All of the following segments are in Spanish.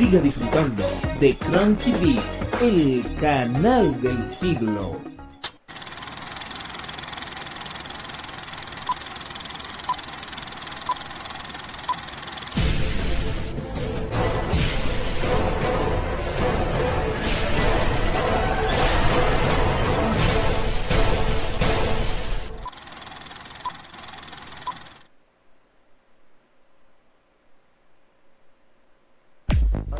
Siga disfrutando de Cron TV, el canal del siglo.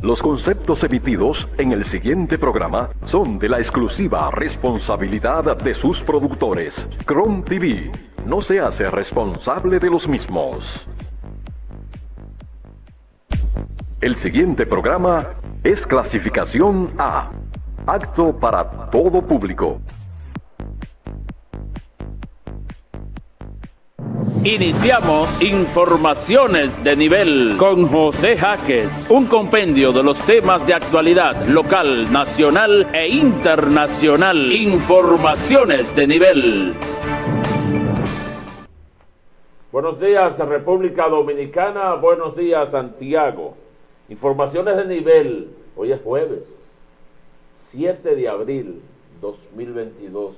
Los conceptos emitidos en el siguiente programa son de la exclusiva responsabilidad de sus productores. Cron TV no se hace responsable de los mismos. El siguiente programa es clasificación A, apto para todo público. Iniciamos Informaciones de Nivel con José Jaques, un compendio de los temas de actualidad local, nacional e internacional. Informaciones de Nivel. Buenos días, República Dominicana. Buenos días, Santiago. Informaciones de Nivel. Hoy es jueves, 7 de abril 2022.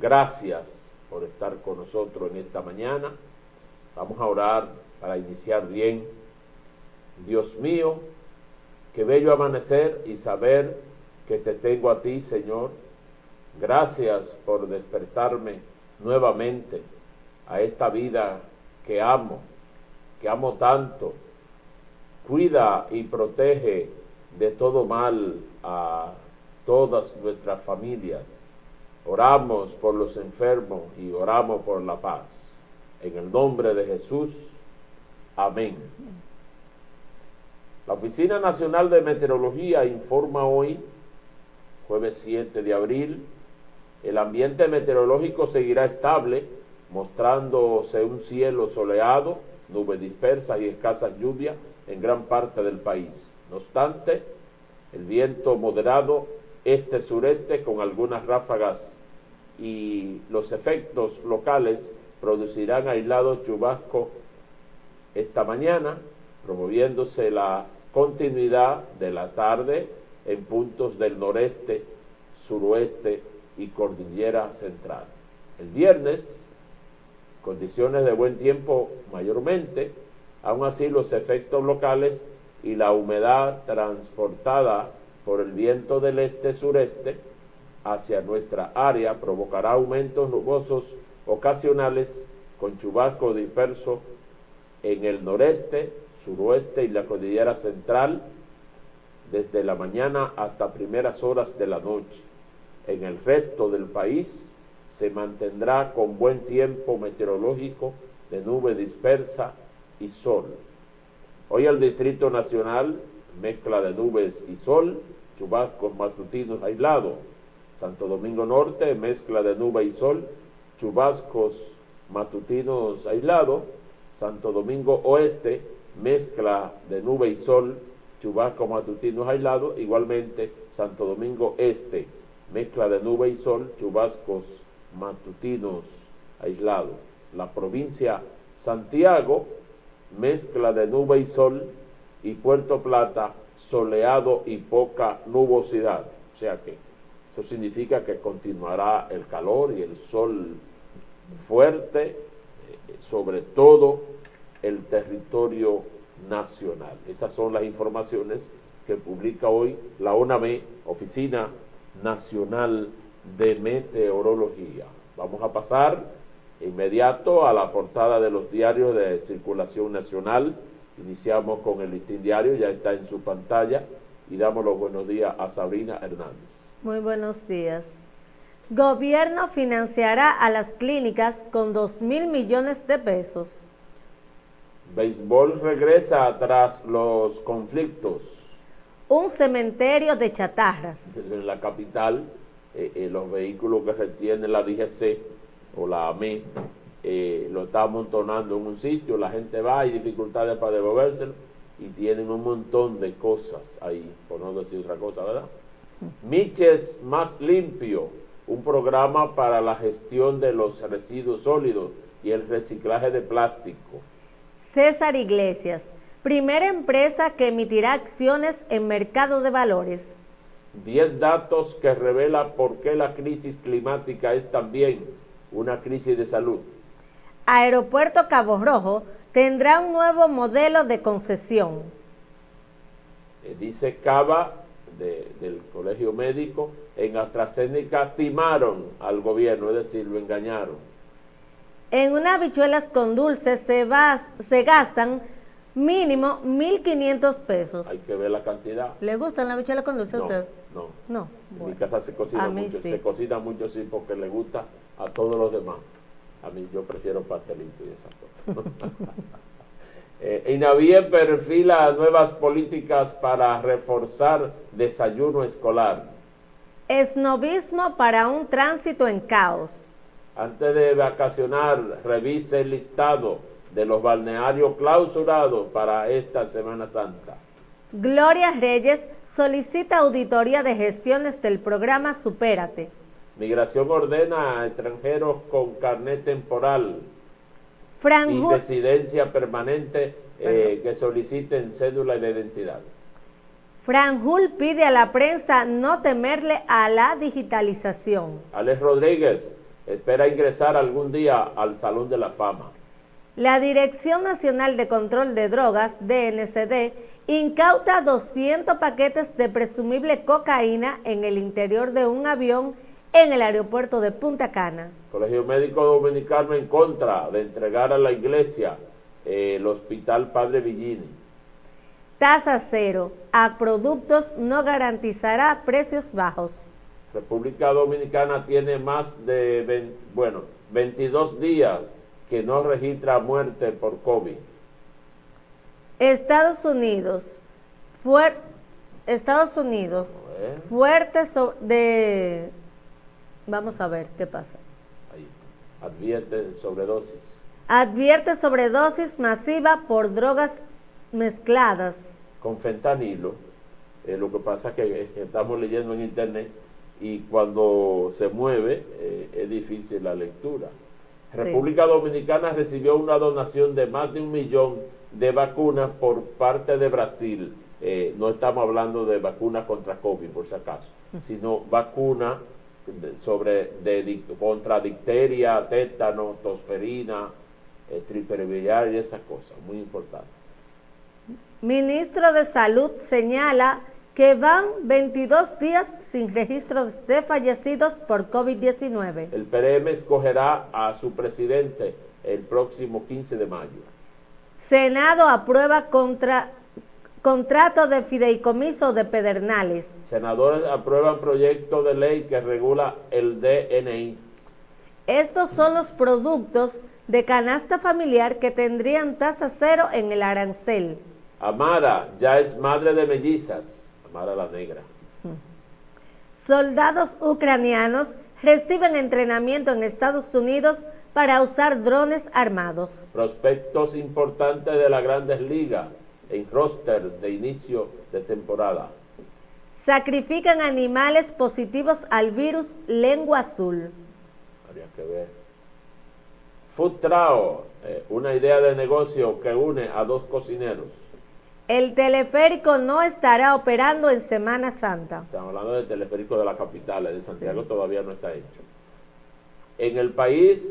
Gracias por estar con nosotros en esta mañana. Vamos a orar para iniciar bien. Dios mío, qué bello amanecer y saber que te tengo a ti, Señor. Gracias por despertarme nuevamente a esta vida que amo tanto. Cuida y protege de todo mal a todas nuestras familias. Oramos por los enfermos y oramos por la paz. En el nombre de Jesús. Amén. La Oficina Nacional de Meteorología informa hoy, jueves 7 de abril, el ambiente meteorológico seguirá estable, mostrándose un cielo soleado, nubes dispersas y escasas lluvias en gran parte del país. No obstante, el viento moderado este-sureste con algunas ráfagas y los efectos locales producirán aislados chubascos esta mañana, promoviéndose la continuidad de la tarde en puntos del noreste, suroeste y cordillera central. El viernes, condiciones de buen tiempo mayormente, aún así los efectos locales y la humedad transportada por el viento del este-sureste hacia nuestra área provocará aumentos nubosos ocasionales con chubasco disperso en el noreste, suroeste y la cordillera central desde la mañana hasta primeras horas de la noche. En el resto del país se mantendrá con buen tiempo meteorológico de nube dispersa y sol. Hoy el Distrito Nacional, mezcla de nubes y sol, chubascos matutinos aislados. Santo Domingo Norte, mezcla de nube y sol, chubascos matutinos aislados. Santo Domingo Oeste, mezcla de nube y sol, chubascos matutinos aislados. Igualmente, Santo Domingo Este, mezcla de nube y sol, chubascos matutinos aislados. La provincia Santiago, mezcla de nube y sol, y Puerto Plata, soleado y poca nubosidad. O sea que eso significa que continuará el calor y el sol fuerte, sobre todo el territorio nacional. Esas son las informaciones que publica hoy la ONAME, Oficina Nacional de Meteorología. Vamos a pasar inmediato a la portada de los diarios de circulación nacional. Iniciamos con el Listín Diario, ya está en su pantalla, y damos los buenos días a Sabrina Hernández. Muy buenos días. Gobierno financiará a las clínicas con 2.000 millones de pesos. Béisbol regresa tras los conflictos. Un cementerio de chatarras. En la capital, los vehículos que retiene la DGC o la AME lo está amontonando en un sitio, la gente va, hay dificultades para devolvérselo y tienen un montón de cosas ahí, por no decir otra cosa, ¿verdad? Miches Más Limpio, un programa para la gestión de los residuos sólidos y el reciclaje de plástico. César Iglesias, primera empresa que emitirá acciones en mercado de valores. 10 datos que revelan por qué la crisis climática es también una crisis de salud. Aeropuerto Cabo Rojo tendrá un nuevo modelo de concesión. Dice Cava, del Colegio Médico, en AstraZeneca timaron al gobierno, es decir, lo engañaron. En unas habichuelas con dulce se gastan mínimo 1.500 pesos. Hay que ver la cantidad. ¿Le gustan las habichuelas con dulce a usted? No. No. En Bueno. mi casa se cocina A mí mucho, sí. se cocina mucho sí porque le gusta a todos los demás. A mí yo prefiero pastelito y esas cosas. INAVIE perfila nuevas políticas para reforzar desayuno escolar. Esnovismo para un tránsito en caos. Antes de vacacionar, revise el listado de los balnearios clausurados para esta Semana Santa. Gloria Reyes solicita auditoría de gestiones del programa Supérate. Migración ordena a extranjeros con carnet temporal y Franjul, residencia permanente que soliciten cédula de identidad. Franjul pide a la prensa no temerle a la digitalización. Alex Rodríguez espera ingresar algún día al Salón de la Fama. La Dirección Nacional de Control de Drogas, DNCD, incauta 200 paquetes de presumible cocaína en el interior de un avión en el aeropuerto de Punta Cana. Colegio Médico Dominicano en contra de entregar a la iglesia el Hospital Padre Villini. Tasa cero a productos no garantizará precios bajos. República Dominicana tiene más de 22 días que no registra muerte por COVID. Estados Unidos, fuerte vamos a ver qué pasa. Ahí, advierte sobredosis. Advierte sobredosis masiva por drogas mezcladas. Con fentanilo. Lo que pasa es que estamos leyendo en internet y cuando se mueve es difícil la lectura. Sí. República Dominicana recibió una donación de más de 1 millón de vacunas por parte de Brasil. No estamos hablando de vacunas contra COVID, por si acaso, sino vacunas contra difteria, tétano, tosferina, triple y esas cosas, muy importantes. Ministro de Salud señala que van 22 días sin registros de fallecidos por COVID-19. El PRM escogerá a su presidente el próximo 15 de mayo. Senado aprueba contrato de fideicomiso de Pedernales. Senadores aprueban proyecto de ley que regula el DNI. Estos son los productos de canasta familiar que tendrían tasa cero en el arancel. Amara ya es madre de mellizas. Amara la negra. Soldados ucranianos reciben entrenamiento en Estados Unidos para usar drones armados. Prospectos importantes de las Grandes Ligas en roster de inicio de temporada. Sacrifican animales positivos al virus lengua azul. Habría que ver. Food Trao, una idea de negocio que une a 2 cocineros. El teleférico no estará operando en Semana Santa. Estamos hablando del teleférico de la capital, el de Santiago todavía no está hecho. En el país,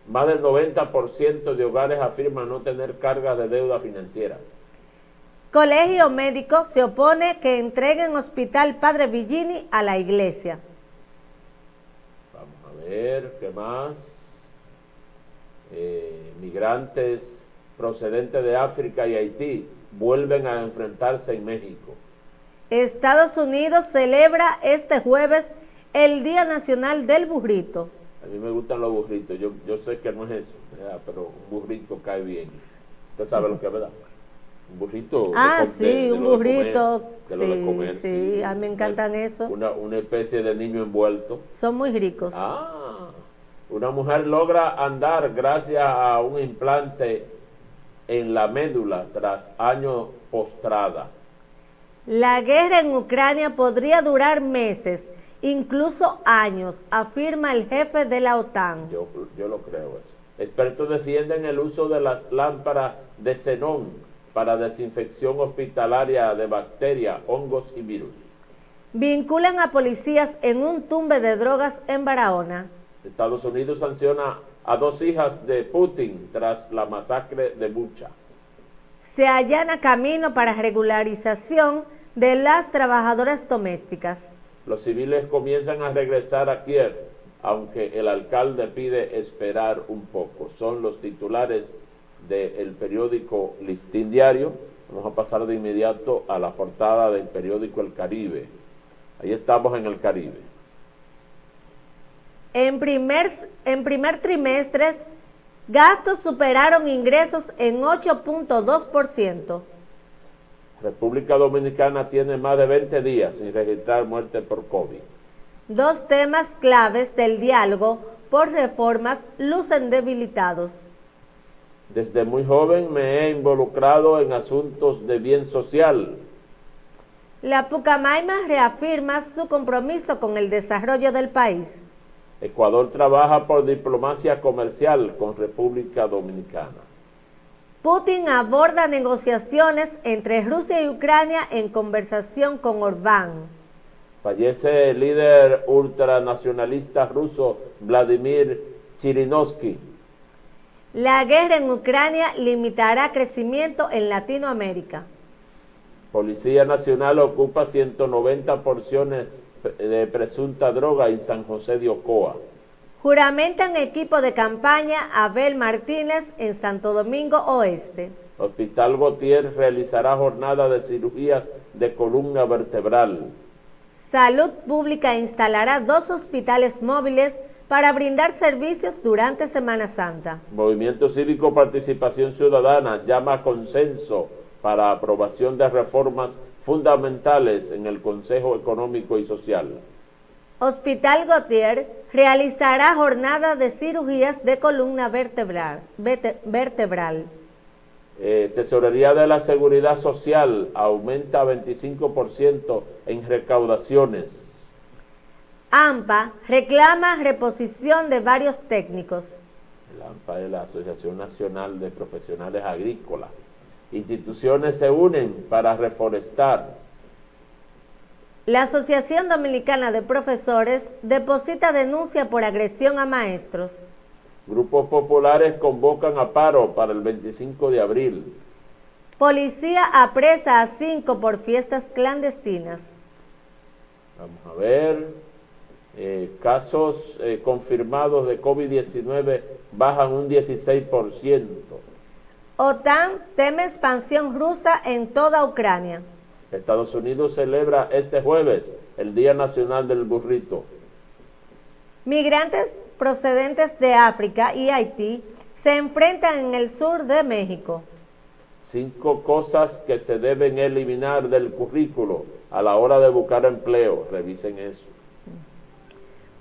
más del 90% de hogares afirman no tener cargas de deuda financieras. Colegio Médico se opone que entreguen Hospital Padre Villini a la iglesia. Vamos a ver, ¿qué más? Migrantes procedentes de África y Haití vuelven a enfrentarse en México. Estados Unidos celebra este jueves el Día Nacional del Burrito. A mí me gustan los burritos, yo sé que no es eso, ¿verdad? Pero un burrito cae bien. Usted sabe lo que es, ¿verdad? Un burrito. Sí, un burrito. Sí, sí, a mí me encantan eso. Una especie de niño envuelto. Son muy ricos. Una mujer logra andar gracias a un implante en la médula tras años postrada. La guerra en Ucrania podría durar meses, incluso años, afirma el jefe de la OTAN. Yo lo creo eso. Expertos defienden el uso de las lámparas de xenón para desinfección hospitalaria de bacterias, hongos y virus. Vinculan a policías en un tumbe de drogas en Barahona. Estados Unidos sanciona a 2 hijas de Putin tras la masacre de Bucha. Se allana camino para regularización de las trabajadoras domésticas. Los civiles comienzan a regresar a Kiev, aunque el alcalde pide esperar un poco. Son los titulares del periódico Listín Diario. Vamos a pasar de inmediato a la portada del periódico El Caribe. Ahí estamos en el Caribe. En primer trimestre, gastos superaron ingresos en 8.2%. República Dominicana tiene más de 20 días sin registrar muerte por COVID. 2 temas claves del diálogo por reformas lucen debilitados. Desde muy joven me he involucrado en asuntos de bien social. La Pucamaima reafirma su compromiso con el desarrollo del país. Ecuador trabaja por diplomacia comercial con República Dominicana. Putin aborda negociaciones entre Rusia y Ucrania en conversación con Orbán. Fallece el líder ultranacionalista ruso Vladimir Chirinovsky. La guerra en Ucrania limitará crecimiento en Latinoamérica. Policía Nacional ocupa 190 porciones de presunta droga en San José de Ocoa. Juramentan equipo de campaña Abel Martínez en Santo Domingo Oeste. Hospital Gautier realizará jornada de cirugía de columna vertebral. Salud Pública instalará 2 hospitales móviles para brindar servicios durante Semana Santa. Movimiento Cívico Participación Ciudadana llama a consenso para aprobación de reformas fundamentales en el Consejo Económico y Social. Hospital Gautier realizará jornada de cirugías de columna vertebral. Tesorería de la Seguridad Social aumenta 25% en recaudaciones. AMPA reclama reposición de varios técnicos. El AMPA es la Asociación Nacional de Profesionales Agrícolas. Instituciones se unen para reforestar. La Asociación Dominicana de Profesores deposita denuncia por agresión a maestros. Grupos populares convocan a paro para el 25 de abril. Policía apresa a 5 por fiestas clandestinas. Vamos a ver. Casos confirmados de COVID-19 bajan un 16%. OTAN teme expansión rusa en toda Ucrania. Estados Unidos celebra este jueves el Día Nacional del Burrito. Migrantes procedentes de África y Haití se enfrentan en el sur de México. 5 cosas que se deben eliminar del currículo a la hora de buscar empleo. Revisen eso.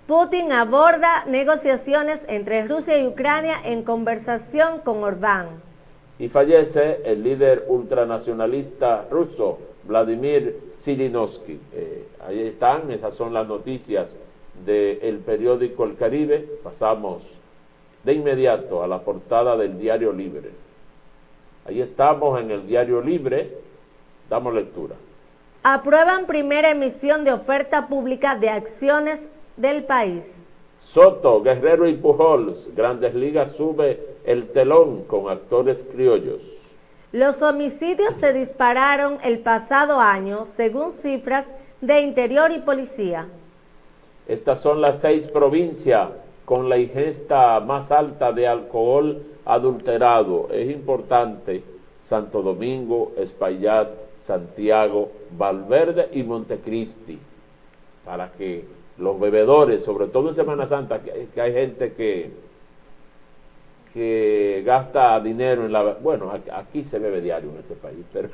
Putin aborda negociaciones entre Rusia y Ucrania en conversación con Orbán. Y fallece el líder ultranacionalista ruso, Vladimir Chirinovsky. Ahí están, esas son las noticias del periódico El Caribe. Pasamos de inmediato a la portada del Diario Libre. Ahí estamos en el Diario Libre, damos lectura. Aprueban primera emisión de oferta pública de acciones del país. Soto, Guerrero y Pujols, Grandes Ligas sube el telón con actores criollos. Los homicidios se dispararon el pasado año, según cifras de Interior y Policía. Estas son las 6 provincias con la ingesta más alta de alcohol adulterado. Es importante: Santo Domingo, Espaillat, Santiago, Valverde y Montecristi, para que los bebedores, sobre todo en Semana Santa, que hay gente que gasta dinero en la... Bueno, aquí se bebe diario en este país, pero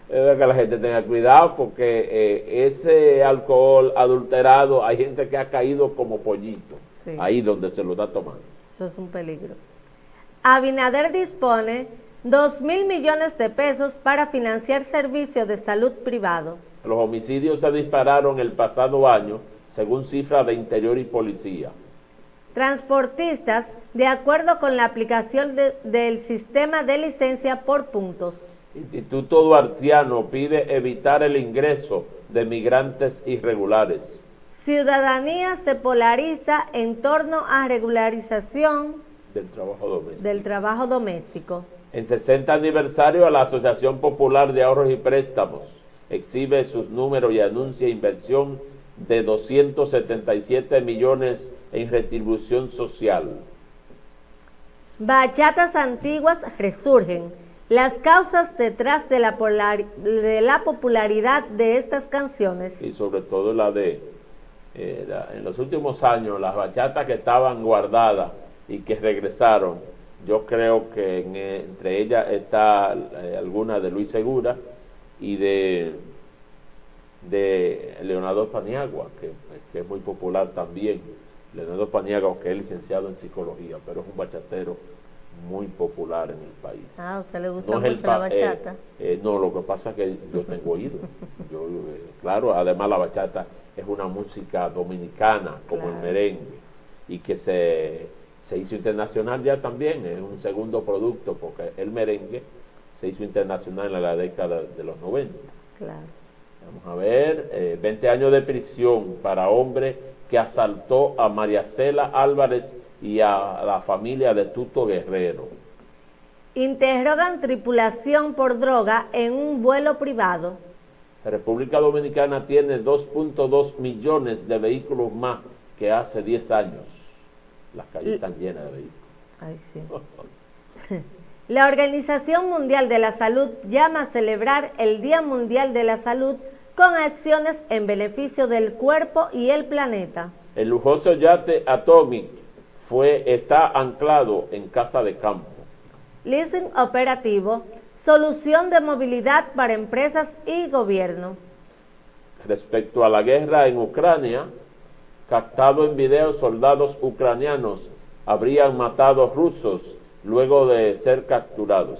es que la gente tenga cuidado porque ese alcohol adulterado, hay gente que ha caído como pollito, sí, ahí donde se lo está tomando. Eso es un peligro. Abinader dispone 2.000 millones de pesos para financiar servicios de salud privado. Los homicidios se dispararon el pasado año, según cifras de Interior y Policía. Transportistas, de acuerdo con la aplicación del sistema de licencia por puntos. Instituto Duartiano pide evitar el ingreso de migrantes irregulares. Ciudadanía se polariza en torno a regularización del trabajo doméstico. En 60 aniversario, la Asociación Popular de Ahorros y Préstamos exhibe sus números y anuncia inversión de 277 millones en retribución social. Bachatas antiguas resurgen. Las causas detrás de la popularidad de estas canciones. Y sobre todo en los últimos años, las bachatas que estaban guardadas y que regresaron, yo creo que entre ellas está alguna de Luis Segura y de Leonardo Paniagua, que es muy popular también. Leonardo Paniagua, que es licenciado en psicología, pero es un bachatero muy popular en el país. ¿A usted le gusta mucho la bachata? No, lo que pasa es que yo tengo oído. Claro, además la bachata es una música dominicana, como el merengue, y que se hizo internacional ya también, es un segundo producto, porque el merengue se hizo internacional en la década de los 90. Claro. Vamos a ver, 20 años de prisión para hombre que asaltó a María Cela Álvarez y a la familia de Tuto Guerrero. Interrogan tripulación por droga en un vuelo privado. La República Dominicana tiene 2.2 millones de vehículos más que hace 10 años. Las calles están llenas de vehículos. Ay, sí. La Organización Mundial de la Salud llama a celebrar el Día Mundial de la Salud con acciones en beneficio del cuerpo y el planeta. El lujoso yate Atomic está anclado en casa de campo. Leasing operativo, solución de movilidad para empresas y gobierno. Respecto a la guerra en Ucrania, captado en video, soldados ucranianos habrían matado rusos luego de ser capturados.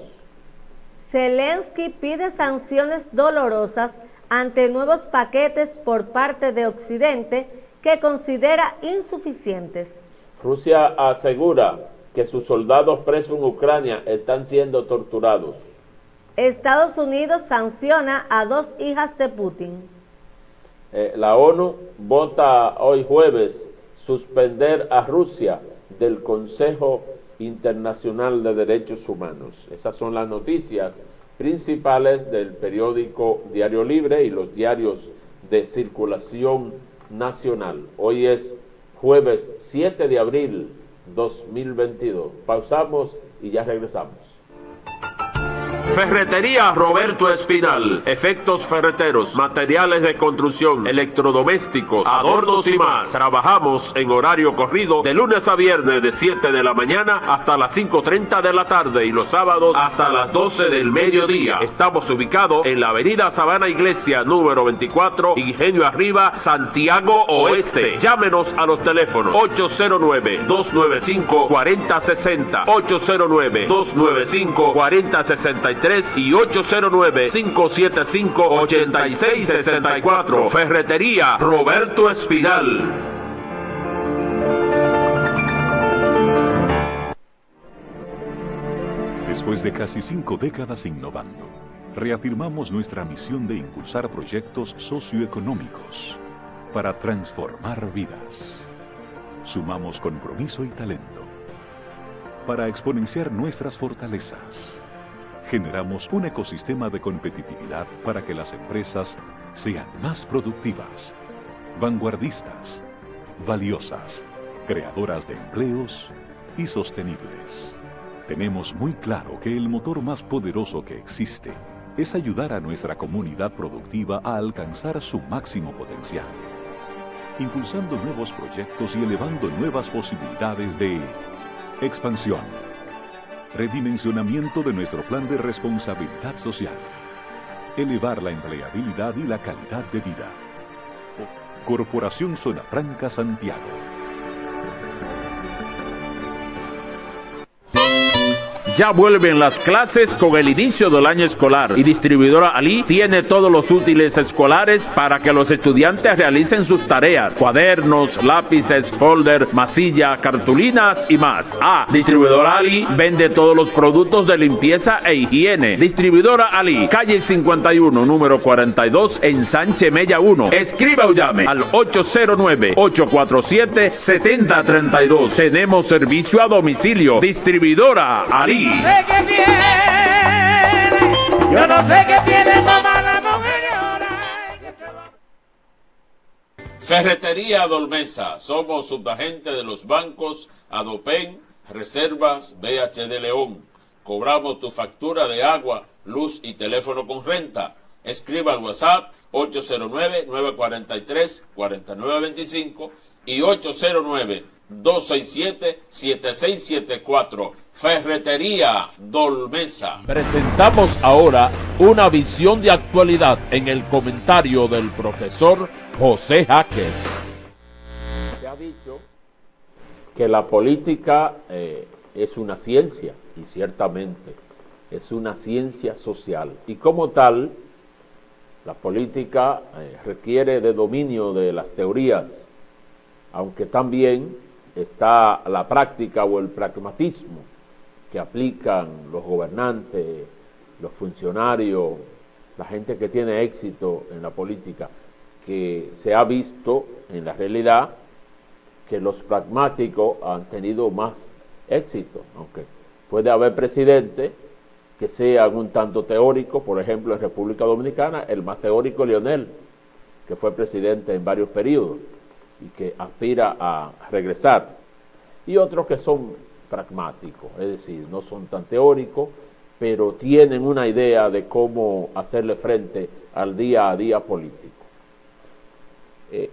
Zelensky pide sanciones dolorosas ante nuevos paquetes por parte de Occidente que considera insuficientes. Rusia asegura que sus soldados presos en Ucrania están siendo torturados. Estados Unidos sanciona a 2 hijas de Putin. La ONU vota hoy jueves suspender a Rusia del Consejo Internacional de Derechos Humanos. Esas son las noticias principales del periódico Diario Libre y los diarios de circulación nacional. Hoy es jueves 7 de abril 2022. Pausamos y ya regresamos. Ferretería Roberto Espinal, efectos ferreteros, materiales de construcción, electrodomésticos, adornos y más. Trabajamos en horario corrido de lunes a viernes de 7 de la mañana hasta las 5:30 de la tarde y los sábados hasta las 12 del mediodía. Estamos ubicados en la avenida Sabana Iglesia, número 24, Ingenio Arriba, Santiago Oeste. Llámenos a los teléfonos 809-295-4060, 809-295-4063 y 809-575-8664. Ferretería Roberto Espinal. Después de casi 5 décadas innovando, reafirmamos nuestra misión de impulsar proyectos socioeconómicos para transformar vidas. Sumamos compromiso y talento para exponenciar nuestras fortalezas. Generamos un ecosistema de competitividad para que las empresas sean más productivas, vanguardistas, valiosas, creadoras de empleos y sostenibles. Tenemos muy claro que el motor más poderoso que existe es ayudar a nuestra comunidad productiva a alcanzar su máximo potencial, impulsando nuevos proyectos y elevando nuevas posibilidades de expansión. Redimensionamiento de nuestro plan de responsabilidad social. Elevar la empleabilidad y la calidad de vida. Corporación Zona Franca Santiago. Ya vuelven las clases con el inicio del año escolar y Distribuidora Ali tiene todos los útiles escolares para que los estudiantes realicen sus tareas: cuadernos, lápices, folder, masilla, cartulinas y más. Distribuidora Ali vende todos los productos de limpieza e higiene. Distribuidora Ali, calle 51, número 42, en Sánchez Mella 1. Escriba o llame al 809-847-7032. Tenemos servicio a domicilio. Distribuidora Ali. Yo no sé qué tiene mamá la mujer ahora. Ferretería Dolmesa. Somos subagente de los bancos Adopen, Reservas, BHD León. Cobramos tu factura de agua, luz y teléfono con renta. Escriba al WhatsApp 809-943-4925 y 809-267-7674. Ferretería Dolmesa. Presentamos ahora una visión de actualidad en el comentario del profesor José Jaques. Se ha dicho que la política es una ciencia, y ciertamente es una ciencia social, y como tal la política requiere de dominio de las teorías, aunque también está la práctica o el pragmatismo que aplican los gobernantes, los funcionarios, la gente que tiene éxito en la política, que se ha visto en la realidad que los pragmáticos han tenido más éxito, aunque puede haber presidentes que sean un tanto teóricos. Por ejemplo, en República Dominicana, el más teórico, Leonel, que fue presidente en varios periodos y que aspira a regresar, y otros que son pragmáticos, es decir, no son tan teóricos, pero tienen una idea de cómo hacerle frente al día a día político.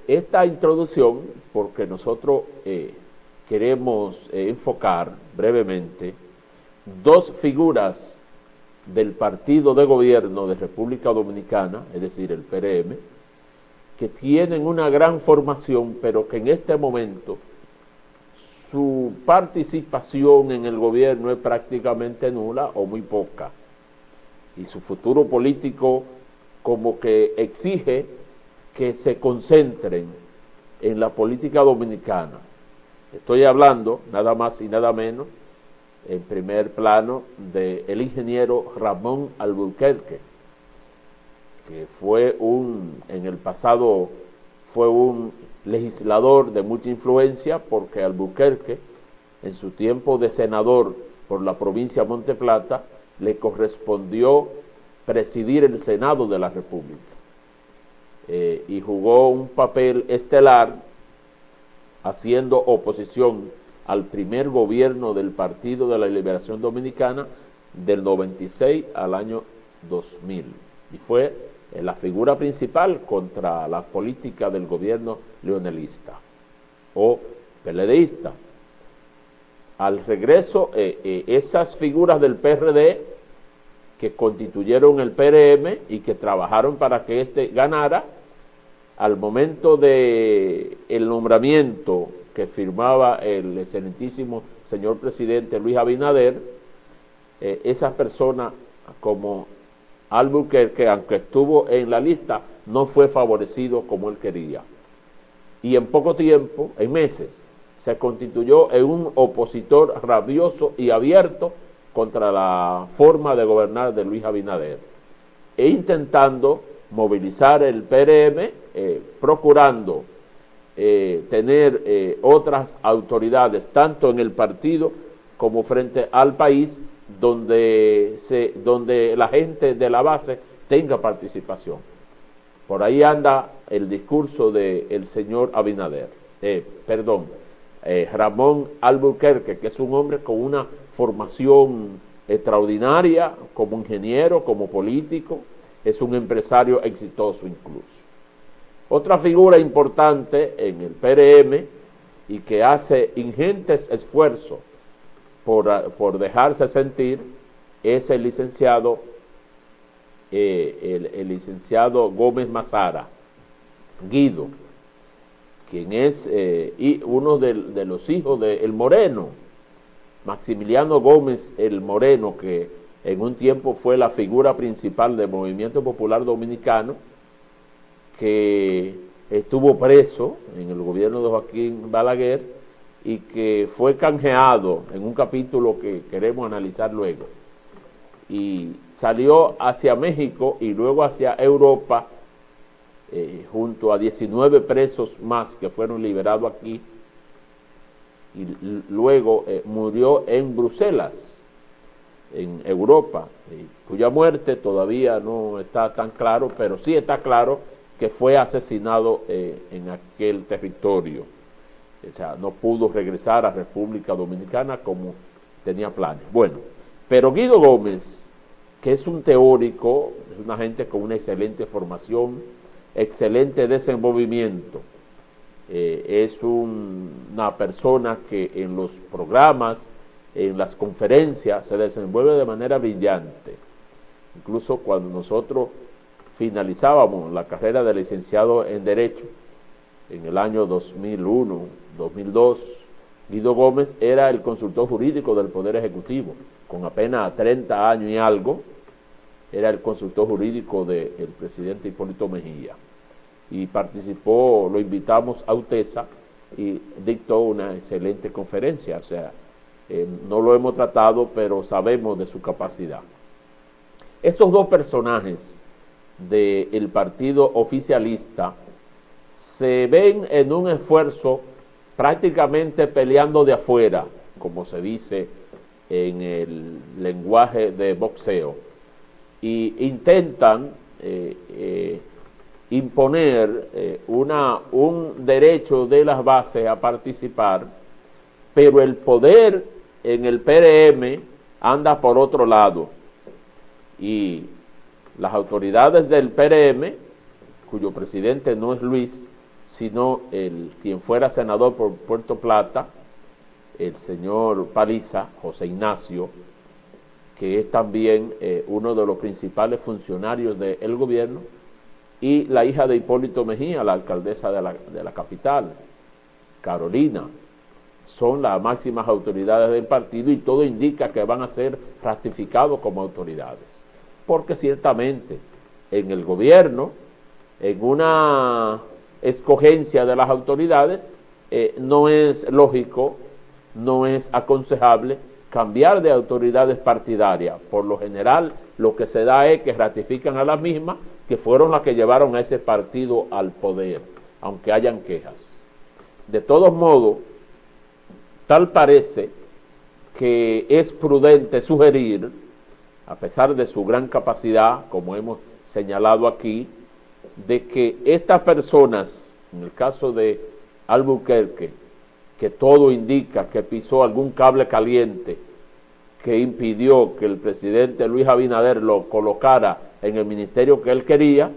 Esta introducción, porque nosotros queremos enfocar brevemente dos figuras del partido de gobierno de República Dominicana, es decir, el PRM, que tienen una gran formación, pero que en este momento su participación en el gobierno es prácticamente nula o muy poca, y su futuro político como que exige que se concentren en la política dominicana. Estoy hablando nada más y nada menos, en primer plano, del ingeniero Ramón Alburquerque, que en el pasado fue un legislador de mucha influencia, porque Alburquerque, en su tiempo de senador por la provincia de Monte Plata, le correspondió presidir el Senado de la República, y jugó un papel estelar haciendo oposición al primer gobierno del Partido de la Liberación Dominicana del 96 al año 2000, y fue la figura principal contra la política del gobierno leonelista o peledeísta. Al regreso, esas figuras del PRD que constituyeron el PRM y que trabajaron para que éste ganara, al momento de el nombramiento que firmaba el excelentísimo señor presidente Luis Abinader, esas personas como Alburquerque, aunque estuvo en la lista, no fue favorecido como él quería. Y en poco tiempo, en meses, se constituyó en un opositor rabioso y abierto contra la forma de gobernar de Luis Abinader, e intentando movilizar el PRM, procurando tener otras autoridades, tanto en el partido como frente al país, donde la gente de la base tenga participación. Por ahí anda el discurso del señor Abinader, Ramón Alburquerque, que es un hombre con una formación extraordinaria como ingeniero, como político, es un empresario exitoso incluso. Otra figura importante en el PRM y que hace ingentes esfuerzos por dejarse sentir es el licenciado Gómez Mazara, Guido, quien es uno de los hijos de El Moreno, Maximiliano Gómez el Moreno, que en un tiempo fue la figura principal del Movimiento Popular Dominicano, que estuvo preso en el gobierno de Joaquín Balaguer y que fue canjeado en un capítulo que queremos analizar luego. Y salió hacia México y luego hacia Europa, junto a 19 presos más que fueron liberados aquí, y luego murió en Bruselas, en Europa, cuya muerte todavía no está tan claro, pero sí está claro que fue asesinado en aquel territorio. O sea, no pudo regresar a República Dominicana como tenía planes. Bueno, pero Guido Gómez, que es un teórico, es una gente con una excelente formación, excelente desenvolvimiento, es una persona que en los programas, en las conferencias, se desenvuelve de manera brillante. Incluso cuando nosotros finalizábamos la carrera de licenciado en Derecho, en el año 2001, 2002, Guido Gómez era el consultor jurídico del Poder Ejecutivo, con apenas 30 años y algo, era el consultor jurídico del presidente Hipólito Mejía. Y participó, lo invitamos a UTESA y dictó una excelente conferencia, o sea, no lo hemos tratado, pero sabemos de su capacidad. Estos dos personajes del partido oficialista se ven en un esfuerzo prácticamente peleando de afuera, como se dice en el lenguaje de boxeo, y intentan imponer un derecho de las bases a participar, pero el poder en el PRM anda por otro lado, y las autoridades del PRM, cuyo presidente no es Luis, sino quien fuera senador por Puerto Plata, el señor Paliza, José Ignacio, que es también uno de los principales funcionarios del gobierno, y la hija de Hipólito Mejía, la alcaldesa de la capital, Carolina, son las máximas autoridades del partido, y todo indica que van a ser ratificados como autoridades, porque ciertamente en el gobierno, en una escogencia de las autoridades, no es lógico, no es aconsejable cambiar de autoridades partidarias. Por lo general, lo que se da es que ratifican a las mismas que fueron las que llevaron a ese partido al poder, aunque hayan quejas. De todos modos, tal parece que es prudente sugerir, a pesar de su gran capacidad, como hemos señalado aquí, de que estas personas, en el caso de Albuquerque, que todo indica que pisó algún cable caliente que impidió que el presidente Luis Abinader lo colocara en el ministerio que él quería,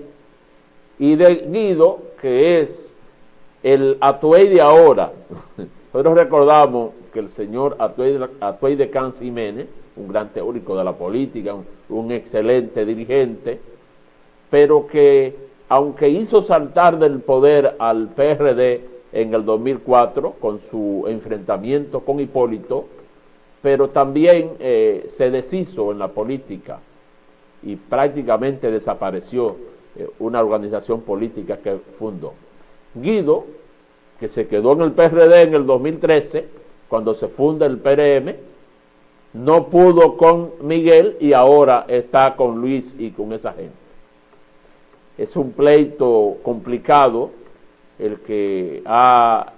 y de Guido, que es el Atuey de ahora. Nosotros recordamos que el señor Atuey de Cans Jiménez, un gran teórico de la política, un excelente dirigente, pero que aunque hizo saltar del poder al PRD en el 2004 con su enfrentamiento con Hipólito, pero también se deshizo en la política y prácticamente desapareció una organización política que fundó. Guido, que se quedó en el PRD en el 2013, cuando se funda el PRM, no pudo con Miguel y ahora está con Luis y con esa gente. Es un pleito complicado el que ha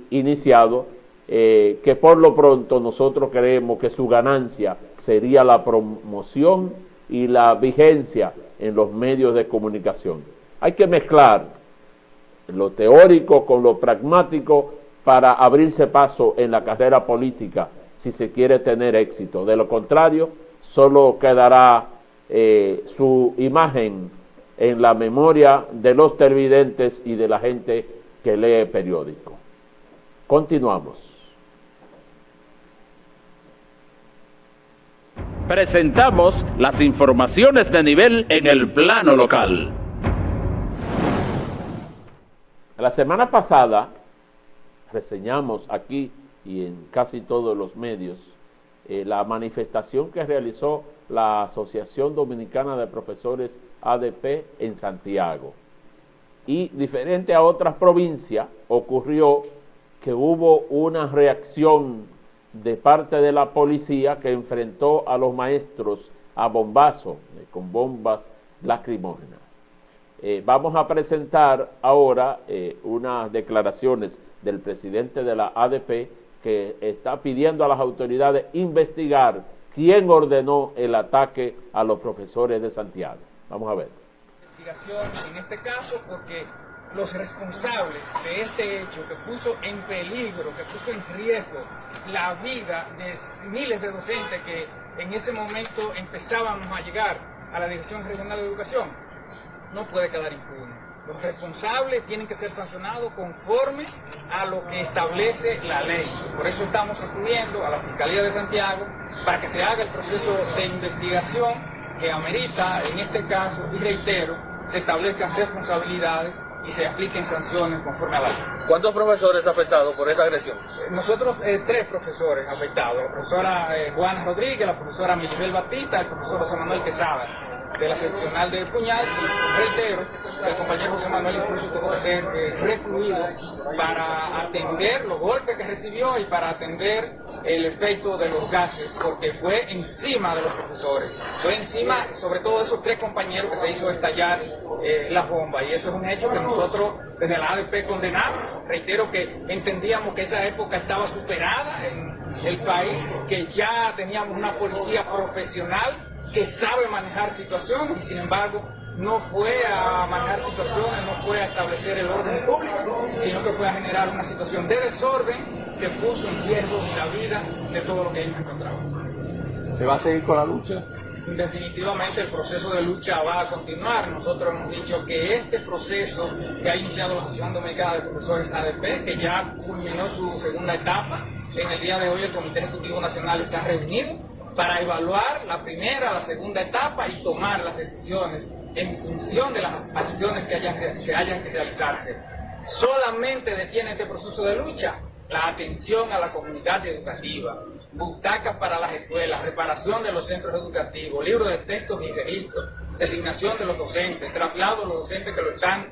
iniciado, que por lo pronto nosotros creemos que su ganancia sería la promoción y la vigencia en los medios de comunicación. Hay que mezclar lo teórico con lo pragmático para abrirse paso en la carrera política si se quiere tener éxito. De lo contrario, solo quedará su imagen en la memoria de los televidentes y de la gente que lee periódico. Continuamos. Presentamos las informaciones de nivel en el plano local. La semana pasada reseñamos aquí y en casi todos los medios la manifestación que realizó la Asociación Dominicana de Profesores ADP en Santiago. Y diferente a otras provincias, ocurrió que hubo una reacción de parte de la policía que enfrentó a los maestros a bombazo, con bombas lacrimógenas. Vamos a presentar ahora unas declaraciones del presidente de la ADP que está pidiendo a las autoridades investigar quién ordenó el ataque a los profesores de Santiago. Vamos a ver. Investigación en este caso porque los responsables de este hecho que puso en peligro, que puso en riesgo la vida de miles de docentes que en ese momento empezábamos a llegar a la Dirección Regional de Educación, no puede quedar impune. Los responsables tienen que ser sancionados conforme a lo que establece la ley. Por eso estamos acudiendo a la Fiscalía de Santiago para que se haga el proceso de investigación que amerita en este caso, y reitero, se establezcan responsabilidades y se apliquen sanciones conforme a la ley. ¿Cuántos profesores afectados por esta agresión? Nosotros 3 profesores afectados, la profesora Juana Rodríguez, la profesora Milibel Batista, el profesor José Manuel Quesada, de la seccional de Puñal, y reitero, el compañero José Manuel incluso tuvo que ser recluido para atender los golpes que recibió y para atender el efecto de los gases, porque fue encima de los profesores, fue encima sobre todo de esos 3 compañeros que se hizo estallar la bomba, y eso es un hecho que nosotros desde la ADP condenamos. Reitero que entendíamos que esa época estaba superada en el país, que ya teníamos una policía profesional que sabe manejar situaciones y sin embargo no fue a manejar situaciones, no fue a establecer el orden público, sino que fue a generar una situación de desorden que puso en riesgo la vida de todo lo que ellos encontraban. ¿Se va a seguir con la lucha? Definitivamente el proceso de lucha va a continuar. Nosotros hemos dicho que este proceso que ha iniciado la Asociación Dominicana de Profesores ADP, que ya culminó su segunda etapa, en el día de hoy el Comité Ejecutivo Nacional está reunido para evaluar la primera, la segunda etapa y tomar las decisiones en función de las acciones que hayan que realizarse. Solamente detiene este proceso de lucha la atención a la comunidad educativa, butacas para las escuelas, reparación de los centros educativos, libros de textos y registros, designación de los docentes, traslado de los docentes que lo están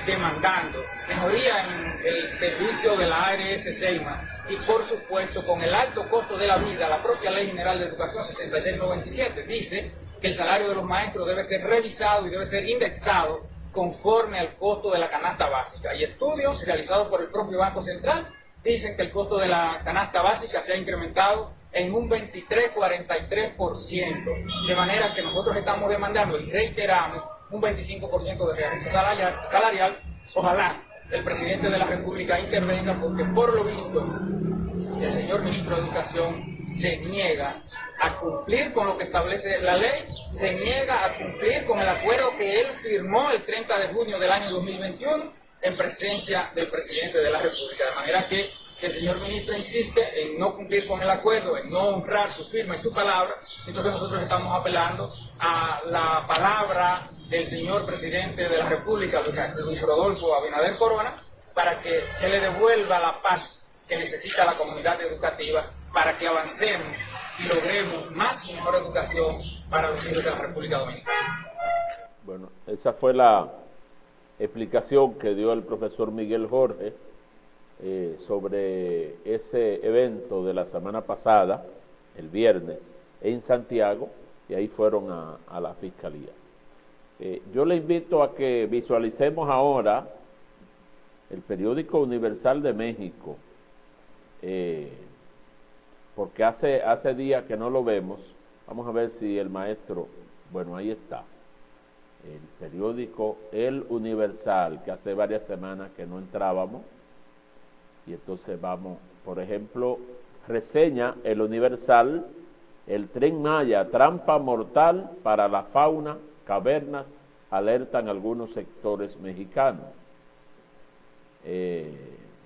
demandando, mejoría en el servicio de la ARS Seima y por supuesto con el alto costo de la vida. La propia Ley General de Educación 6697 dice que el salario de los maestros debe ser revisado y debe ser indexado conforme al costo de la canasta básica, y estudios realizados por el propio Banco Central dicen que el costo de la canasta básica se ha incrementado en un 23-43%, de manera que nosotros estamos demandando y reiteramos un 25% de reajuste salarial. Ojalá el presidente de la República intervenga, porque por lo visto el señor ministro de Educación se niega a cumplir con lo que establece la ley, se niega a cumplir con el acuerdo que él firmó el 30 de junio del año 2021 en presencia del presidente de la República, de manera que si el señor ministro insiste en no cumplir con el acuerdo, en no honrar su firma y su palabra, entonces nosotros estamos apelando a la palabra del señor presidente de la República, Luis Rodolfo Abinader Corona, para que se le devuelva la paz que necesita la comunidad educativa para que avancemos y logremos más y mejor educación para los hijos de la República Dominicana. Bueno, esa fue la explicación que dio el profesor Miguel Jorge sobre ese evento de la semana pasada, el viernes, en Santiago, y ahí fueron a la Fiscalía. Yo le invito a que visualicemos ahora el periódico Universal de México, porque hace días que no lo vemos. Vamos a ver si el maestro, bueno, ahí está, el periódico El Universal, que hace varias semanas que no entrábamos, y entonces vamos, por ejemplo, reseña El Universal: el Tren Maya, trampa mortal para la fauna, cavernas, alertan algunos sectores mexicanos.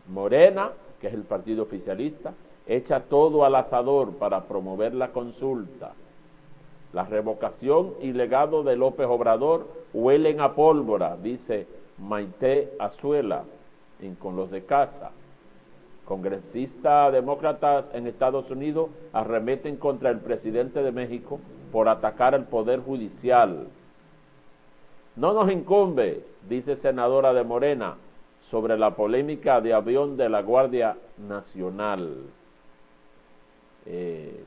Morena, que es el partido oficialista, echa todo al asador para promover la consulta. La revocación y legado de López Obrador huelen a pólvora, dice Maite Azuela Con los de Casa. Congresistas demócratas en Estados Unidos arremeten contra el presidente de México por atacar el Poder Judicial. No nos incumbe, dice senadora de Morena, sobre la polémica de avión de la Guardia Nacional.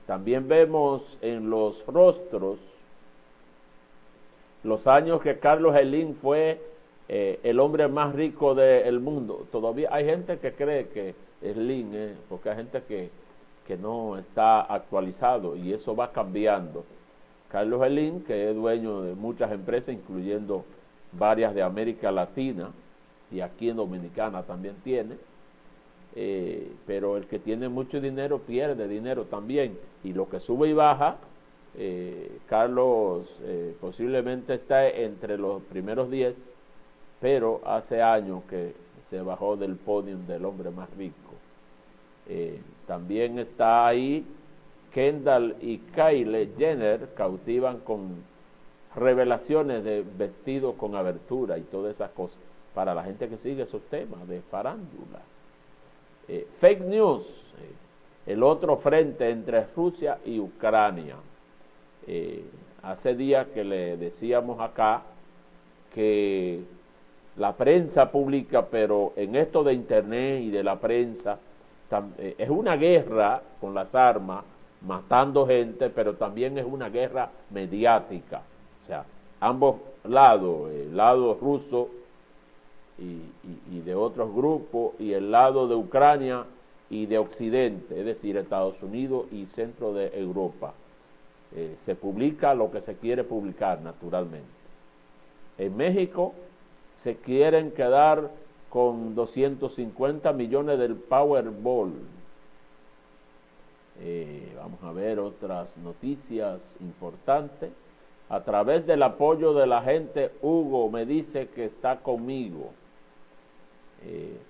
También vemos en los rostros los años que Carlos Slim fue el hombre más rico del mundo. Todavía hay gente que cree que Slim, porque hay gente que no está actualizado y eso va cambiando. Carlos Slim, que es dueño de muchas empresas, incluyendo varias de América Latina, y aquí en Dominicana también tiene, pero el que tiene mucho dinero pierde dinero también, y lo que sube y baja, Carlos posiblemente está entre los primeros 10, pero hace años que se bajó del podio del hombre más rico. También está ahí Kendall y Kylie Jenner, cautivan con revelaciones de vestidos con abertura y todas esas cosas, para la gente que sigue esos temas de farándula. Fake news, el otro frente entre Rusia y Ucrania. Hace días que le decíamos acá que la prensa publica, pero en esto de internet y de la prensa, es una guerra con las armas, matando gente, pero también es una guerra mediática. O sea, ambos lados, el lado ruso y de otros grupos, y el lado de Ucrania y de Occidente, es decir, Estados Unidos y centro de Europa. Se publica lo que se quiere publicar, naturalmente. En México se quieren quedar con 250 millones del Powerball. Vamos a ver otras noticias importantes. A través del apoyo de la gente, Hugo me dice que está conmigo.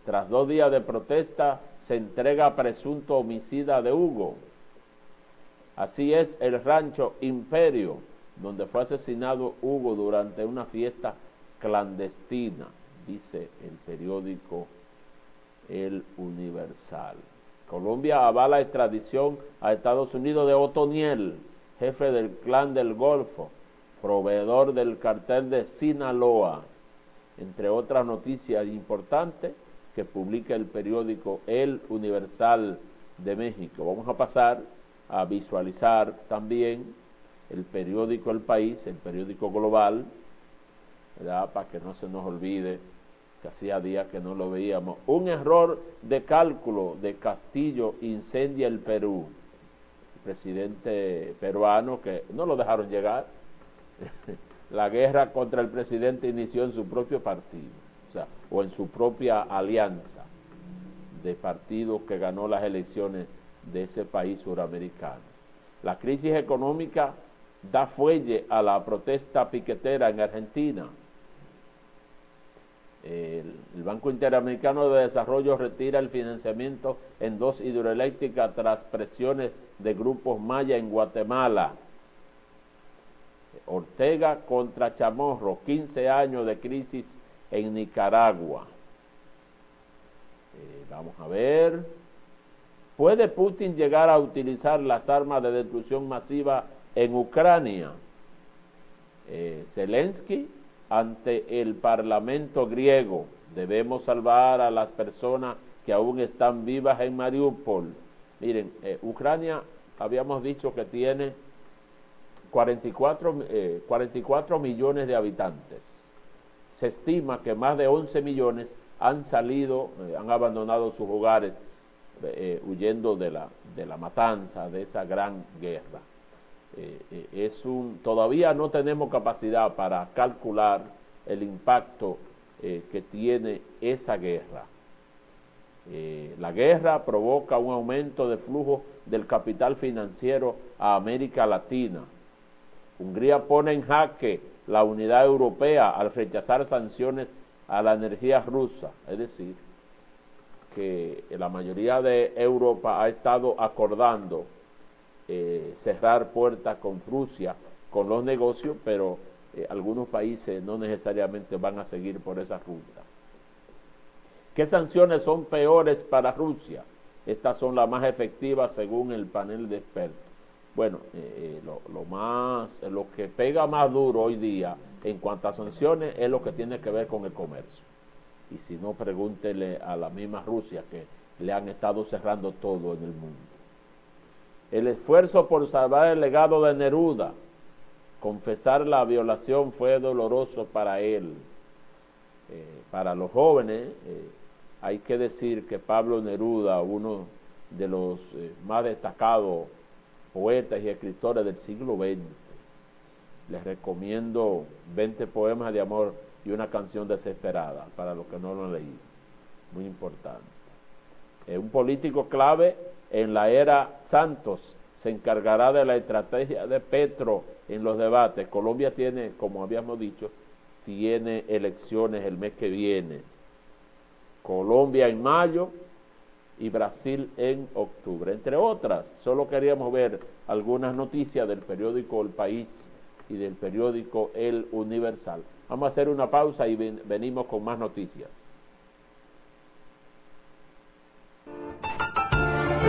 Tras 2 días de protesta, se entrega presunto homicida de Hugo. Así es el rancho Imperio, donde fue asesinado Hugo durante una fiesta clandestina, dice el periódico El Universal. Colombia avala extradición a Estados Unidos de Otoniel, jefe del Clan del Golfo, proveedor del cartel de Sinaloa, entre otras noticias importantes que publica el periódico El Universal de México. Vamos a pasar a visualizar también el periódico El País, el periódico global, ¿verdad? Para que no se nos olvide que hacía días que no lo veíamos. Un error de cálculo de Castillo incendia el Perú. El presidente peruano, que no lo dejaron llegar. La guerra contra el presidente inició en su propio partido, o en su propia alianza de partidos que ganó las elecciones de ese país suramericano. La crisis económica da fuelle a la protesta piquetera en Argentina. El Banco Interamericano de Desarrollo retira el financiamiento en 2 hidroeléctricas tras presiones de grupos maya en Guatemala. Ortega contra Chamorro, 15 años de crisis en Nicaragua. Vamos a ver. ¿Puede Putin llegar a utilizar las armas de destrucción masiva en Ucrania? Zelensky ante el Parlamento griego. Debemos salvar a las personas que aún están vivas en Mariupol. Miren, Ucrania, habíamos dicho que tiene 44 millones de habitantes. Se estima que más de 11 millones han salido, han abandonado sus hogares, huyendo de la matanza, de esa gran guerra. Todavía no tenemos capacidad para calcular el impacto que tiene esa guerra. La guerra provoca un aumento de flujo del capital financiero a América Latina. Hungría pone en jaque la unidad europea al rechazar sanciones a la energía rusa, es decir, que la mayoría de Europa ha estado acordando cerrar puertas con Rusia, con los negocios, pero algunos países no necesariamente van a seguir por esa ruta. ¿Qué sanciones son peores para Rusia? Estas son las más efectivas según el panel de expertos. Bueno, lo que pega más duro hoy día en cuanto a sanciones es lo que tiene que ver con el comercio. Y si no, pregúntele a la misma Rusia, que le han estado cerrando todo en el mundo. El esfuerzo por salvar el legado de Neruda. Confesar la violación fue doloroso para él. Para los jóvenes, hay que decir que Pablo Neruda, uno de los más destacados poetas y escritores del siglo XX, les recomiendo 20 poemas de amor y una canción desesperada, para los que no lo han leído. Muy importante. Un político clave en la era Santos se encargará de la estrategia de Petro en los debates. Colombia tiene, como habíamos dicho, tiene elecciones el mes que viene. Colombia en mayo y Brasil en octubre, entre otras. Solo queríamos ver algunas noticias del periódico El País y del periódico El Universal. Vamos a hacer una pausa y venimos con más noticias.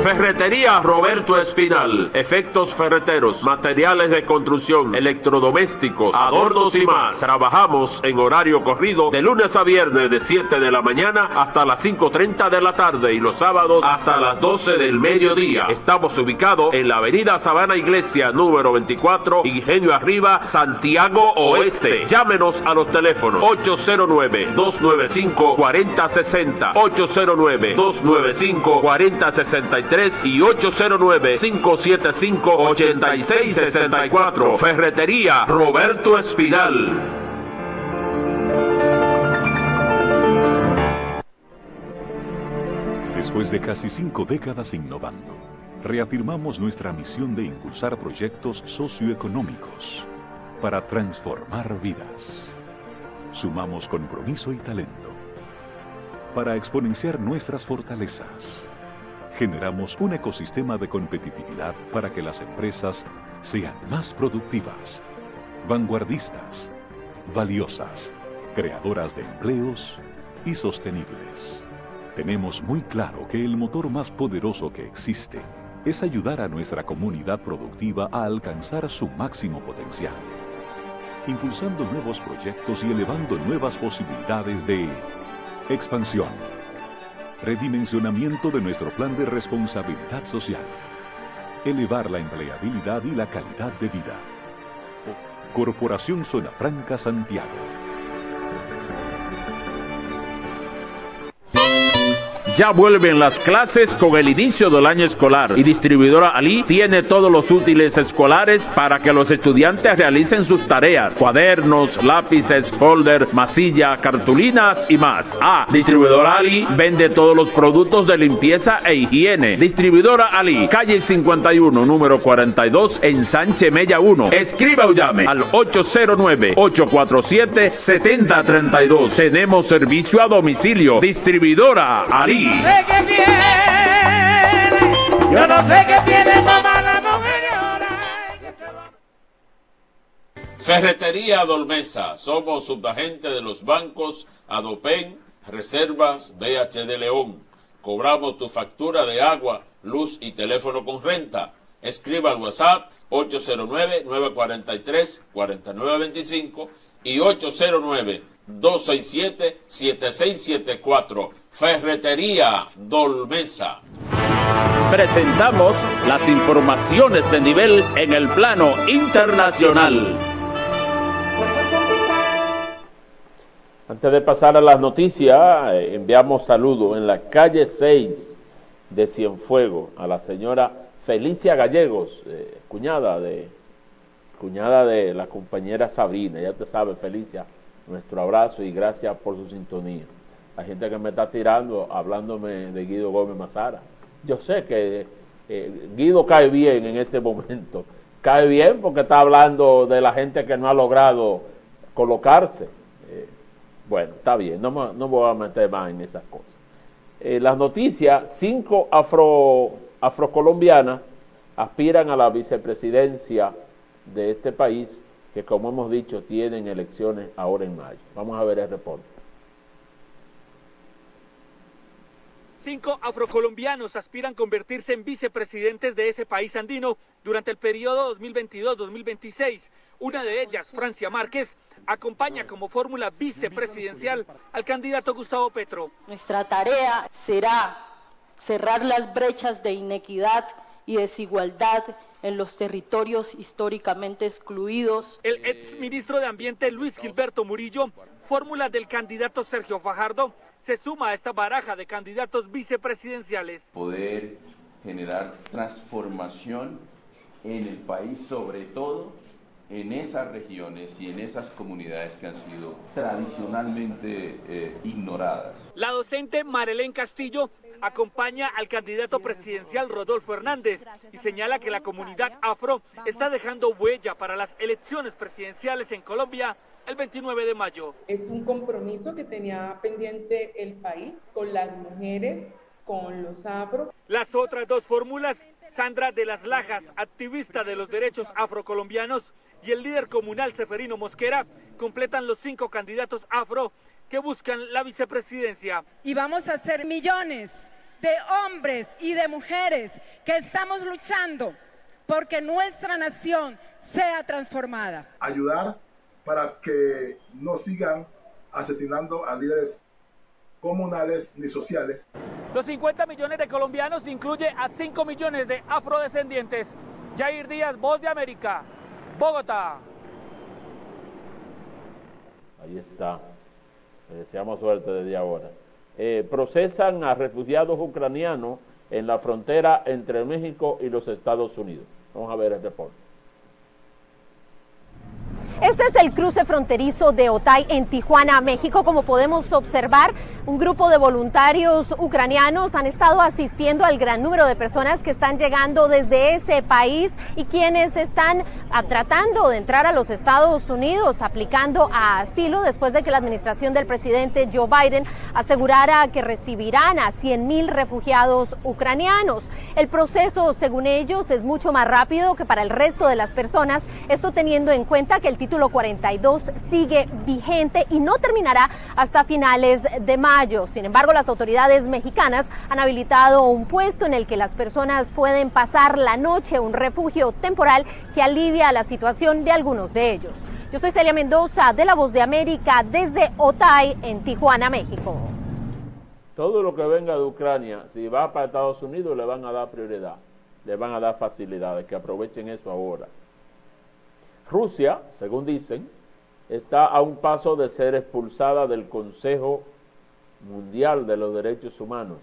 Ferretería Roberto Espinal, efectos ferreteros, materiales de construcción, electrodomésticos, adornos y más. Trabajamos en horario corrido de lunes a viernes de 7 de la mañana hasta las 5:30 de la tarde y los sábados hasta las 12 del mediodía. Estamos ubicados en la avenida Sabana Iglesia, número 24, Ingenio Arriba, Santiago Oeste. Llámenos a los teléfonos 809-295-4060, 809-295-4063 y 809-575-8664. Ferretería Roberto Espinal. Después de casi 5 décadas innovando, reafirmamos nuestra misión de impulsar proyectos socioeconómicos para transformar vidas. Sumamos compromiso y talento para exponenciar nuestras fortalezas. Generamos un ecosistema de competitividad para que las empresas sean más productivas, vanguardistas, valiosas, creadoras de empleos y sostenibles. Tenemos muy claro que el motor más poderoso que existe es ayudar a nuestra comunidad productiva a alcanzar su máximo potencial, impulsando nuevos proyectos y elevando nuevas posibilidades de expansión. Redimensionamiento de nuestro plan de responsabilidad social. Elevar la empleabilidad y la calidad de vida. Corporación Zona Franca Santiago. Ya vuelven las clases con el inicio del año escolar y Distribuidora Ali tiene todos los útiles escolares para que los estudiantes realicen sus tareas: cuadernos, lápices, folder, masilla, cartulinas y más. Distribuidora Ali vende todos los productos de limpieza e higiene. Distribuidora Ali, calle 51, número 42, en Sánchez Mella 1. Escriba o llame al 809-847-7032. Tenemos servicio a domicilio. Distribuidora Ali. Yo no sé qué tiene mamá la mujer ahora. Ferretería Dolmesa. Somos subagente de los bancos Adopen, Reservas, BH de León. Cobramos tu factura de agua, luz y teléfono con renta. Escriba al WhatsApp 809-943-4925 y 809-267-7674. Ferretería Dolmesa. Presentamos las informaciones de nivel en el plano internacional. Antes de pasar a las noticias, enviamos saludos en la calle 6 de Cienfuegos a la señora Felicia Gallegos, cuñada de la compañera Sabrina. Ya te sabe, Felicia, nuestro abrazo y gracias por su sintonía. La gente que me está tirando, hablándome de Guido Gómez Mazara. Yo sé que Guido cae bien en este momento. Cae bien porque está hablando de la gente que no ha logrado colocarse. Bueno, está bien, no voy a meter más en esas cosas. Las noticias: 5 afrocolombianas aspiran a la vicepresidencia de este país, que como hemos dicho, tienen elecciones ahora en mayo. Vamos a ver el reporte. 5 afrocolombianos aspiran convertirse en vicepresidentes de ese país andino durante el periodo 2022-2026. Una de ellas, Francia Márquez, acompaña como fórmula vicepresidencial al candidato Gustavo Petro. Nuestra tarea será cerrar las brechas de inequidad y desigualdad en los territorios históricamente excluidos. El exministro de Ambiente Luis Gilberto Murillo, fórmula del candidato Sergio Fajardo, se suma a esta baraja de candidatos vicepresidenciales. Poder generar transformación en el país, sobre todo en esas regiones y en esas comunidades que han sido tradicionalmente ignoradas. La docente Marelén Castillo acompaña al candidato presidencial Rodolfo Hernández y señala que la comunidad afro está dejando huella para las elecciones presidenciales en Colombia el 29 de mayo. Es un compromiso que tenía pendiente el país con las mujeres, con los afro. Las otras dos fórmulas, Sandra de las Lajas, activista de los derechos afrocolombianos, y el líder comunal Seferino Mosquera, completan los 5 candidatos afro que buscan la vicepresidencia. Y vamos a ser millones de hombres y de mujeres que estamos luchando porque nuestra nación sea transformada. Ayudar para que no sigan asesinando a líderes comunales ni sociales. Los 50 millones de colombianos incluye a 5 millones de afrodescendientes. Jair Díaz, Voz de América, Bogotá. Ahí está. Le deseamos suerte desde ahora. Procesan a refugiados ucranianos en la frontera entre México y los Estados Unidos. Vamos a ver el reporte. Este es el cruce fronterizo de Otay en Tijuana, México. Como podemos observar, un grupo de voluntarios ucranianos han estado asistiendo al gran número de personas que están llegando desde ese país y quienes están tratando de entrar a los Estados Unidos aplicando a asilo después de que la administración del presidente Joe Biden asegurara que recibirán a 100,000 refugiados ucranianos. El proceso, según ellos, es mucho más rápido que para el resto de las personas, esto teniendo en cuenta que el título 42 sigue vigente y no terminará hasta finales de mayo. Sin embargo, las autoridades mexicanas han habilitado un puesto en el que las personas pueden pasar la noche, un refugio temporal que alivia la situación de algunos de ellos. Yo soy Celia Mendoza de La Voz de América desde Otay en Tijuana, México. Todo lo que venga de Ucrania, si va para Estados Unidos, le van a dar prioridad, le van a dar facilidades, que aprovechen eso ahora. Rusia, según dicen, está a un paso de ser expulsada del Consejo Mundial de los Derechos Humanos.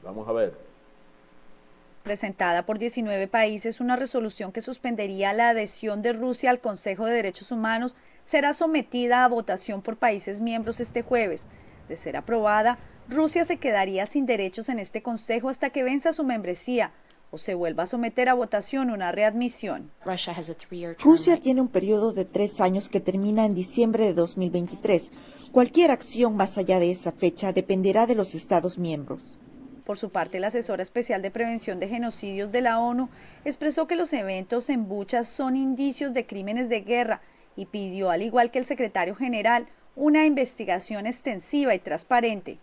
Vamos a ver. Presentada por 19 países, una resolución que suspendería la adhesión de Rusia al Consejo de Derechos Humanos será sometida a votación por países miembros este jueves. De ser aprobada, Rusia se quedaría sin derechos en este consejo hasta que venza su membresía o se vuelva a someter a votación una readmisión. Rusia tiene un periodo de 3 años que termina en diciembre de 2023. Cualquier acción más allá de esa fecha dependerá de los Estados miembros. Por su parte, la asesora especial de prevención de genocidios de la ONU expresó que los eventos en Bucha son indicios de crímenes de guerra y pidió, al igual que el secretario general, una investigación extensiva y transparente.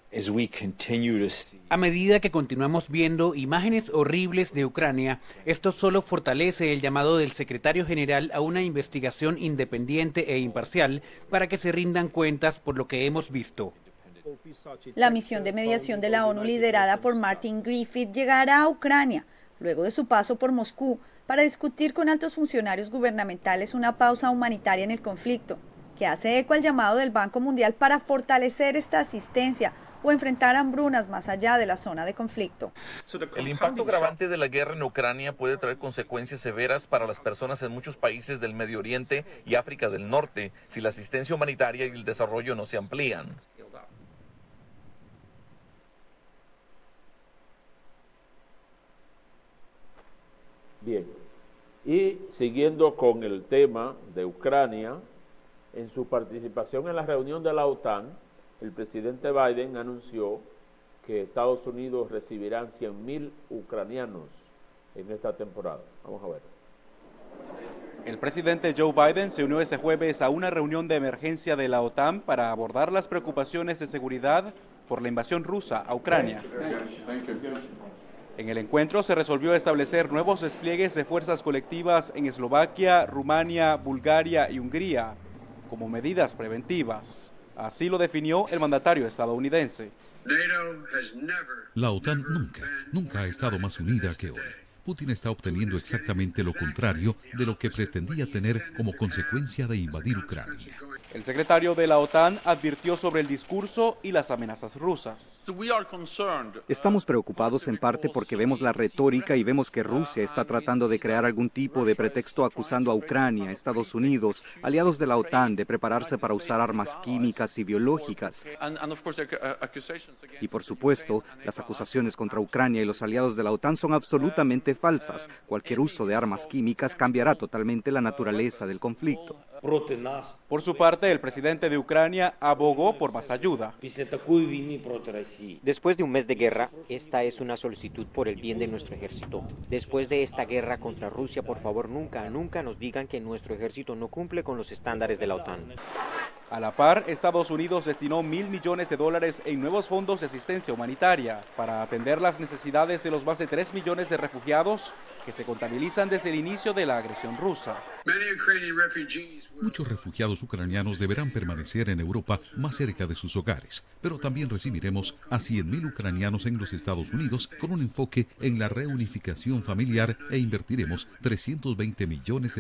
A medida que continuamos viendo imágenes horribles de Ucrania, esto solo fortalece el llamado del secretario general a una investigación independiente e imparcial para que se rindan cuentas por lo que hemos visto. La misión de mediación de la ONU liderada por Martin Griffith llegará a Ucrania, luego de su paso por Moscú, para discutir con altos funcionarios gubernamentales una pausa humanitaria en el conflicto, que hace eco al llamado del Banco Mundial para fortalecer esta asistencia o enfrentar hambrunas más allá de la zona de conflicto. El impacto agravante de la guerra en Ucrania puede traer consecuencias severas para las personas en muchos países del Medio Oriente y África del Norte si la asistencia humanitaria y el desarrollo no se amplían. Bien, y siguiendo con el tema de Ucrania, en su participación en la reunión de la OTAN, el presidente Biden anunció que Estados Unidos recibirá 100,000 ucranianos en esta temporada. Vamos a ver. El presidente Joe Biden se unió este jueves a una reunión de emergencia de la OTAN para abordar las preocupaciones de seguridad por la invasión rusa a Ucrania. En el encuentro se resolvió establecer nuevos despliegues de fuerzas colectivas en Eslovaquia, Rumania, Bulgaria y Hungría como medidas preventivas. Así lo definió el mandatario estadounidense. La OTAN nunca ha estado más unida que hoy. Putin está obteniendo exactamente lo contrario de lo que pretendía tener como consecuencia de invadir Ucrania. El secretario de la OTAN advirtió sobre el discurso y las amenazas rusas. Estamos preocupados en parte porque vemos la retórica y vemos que Rusia está tratando de crear algún tipo de pretexto acusando a Ucrania, Estados Unidos, aliados de la OTAN, de prepararse para usar armas químicas y biológicas. Y por supuesto, las acusaciones contra Ucrania y los aliados de la OTAN son absolutamente falsas. Cualquier uso de armas químicas cambiará totalmente la naturaleza del conflicto. Por su parte, el presidente de Ucrania abogó por más ayuda. Después de un mes de guerra, esta es una solicitud por el bien de nuestro ejército. Después de esta guerra contra Rusia, por favor, nunca nos digan que nuestro ejército no cumple con los estándares de la OTAN. A la par, Estados Unidos destinó $1.000 millones en nuevos fondos de asistencia humanitaria para atender las necesidades de los más de 3 millones de refugiados que se contabilizan desde el inicio de la agresión rusa. Muchos refugiados ucranianos deberán permanecer en Europa más cerca de sus hogares, pero también recibiremos a 100.000 ucranianos en los Estados Unidos con un enfoque en la reunificación familiar e invertiremos $320 millones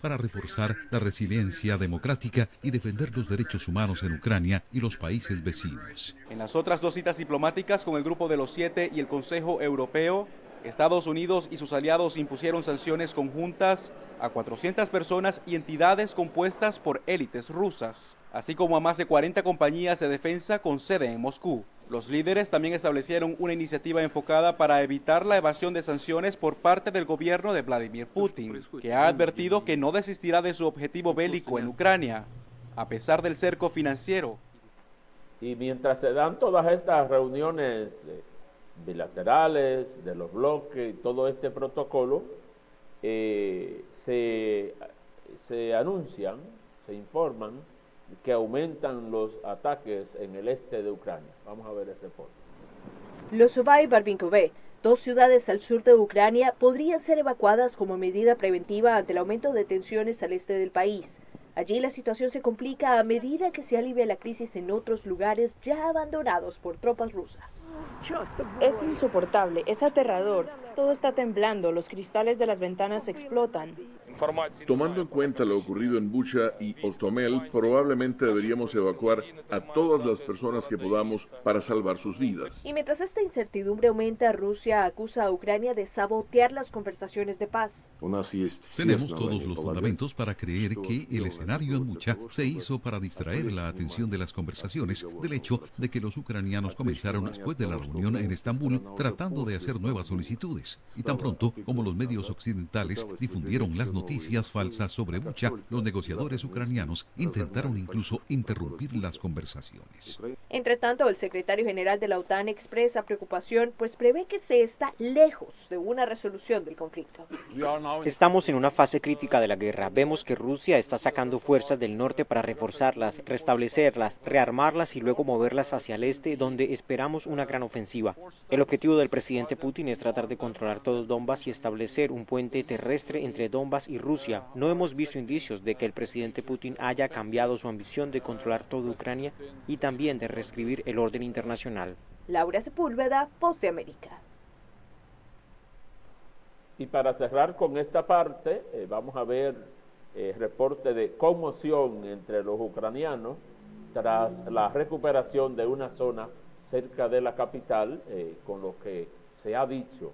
para reforzar la resiliencia democrática y defender los derechos humanos en Ucrania y los países vecinos. En las otras dos citas diplomáticas con el Grupo de los 7 y el Consejo Europeo, Estados Unidos y sus aliados impusieron sanciones conjuntas a 400 personas y entidades compuestas por élites rusas, así como a más de 40 compañías de defensa con sede en Moscú. Los líderes también establecieron una iniciativa enfocada para evitar la evasión de sanciones por parte del gobierno de Vladimir Putin, que ha advertido que no desistirá de su objetivo bélico en Ucrania, a pesar del cerco financiero. Y mientras se dan todas estas reuniones bilaterales, de los bloques, todo este protocolo, se anuncian, se informan que aumentan los ataques en el este de Ucrania. Vamos a ver el reporte. Lozova y Barvinkove, dos ciudades al sur de Ucrania, podrían ser evacuadas como medida preventiva ante el aumento de tensiones al este del país. Allí la situación se complica a medida que se alivia la crisis en otros lugares ya abandonados por tropas rusas. Es insoportable, es aterrador. Todo está temblando, los cristales de las ventanas explotan. Tomando en cuenta lo ocurrido en Bucha y Hostomel, probablemente deberíamos evacuar a todas las personas que podamos para salvar sus vidas. Y mientras esta incertidumbre aumenta, Rusia acusa a Ucrania de sabotear las conversaciones de paz. Tenemos todos los fundamentos para creer que el escenario en Bucha se hizo para distraer la atención de las conversaciones del hecho de que los ucranianos comenzaron después de la reunión en Estambul tratando de hacer nuevas solicitudes. Y tan pronto como los medios occidentales difundieron las noticias falsas sobre Bucha, los negociadores ucranianos intentaron incluso interrumpir las conversaciones. Entre tanto, el secretario general de la OTAN expresa preocupación, pues prevé que se está lejos de una resolución del conflicto. Estamos en una fase crítica de la guerra. Vemos que Rusia está sacando fuerzas del norte para reforzarlas, restablecerlas, rearmarlas y luego moverlas hacia el este, donde esperamos una gran ofensiva. El objetivo del presidente Putin es tratar de controlar todo Donbass y establecer un puente terrestre entre Donbass y Rusia. No hemos visto indicios de que el presidente Putin haya cambiado su ambición de controlar toda Ucrania y también de reescribir el orden internacional. Laura Sepúlveda, Voz de América. Y para cerrar con esta parte, vamos a ver reporte de conmoción entre los ucranianos tras la recuperación de una zona cerca de la capital, con lo que se ha dicho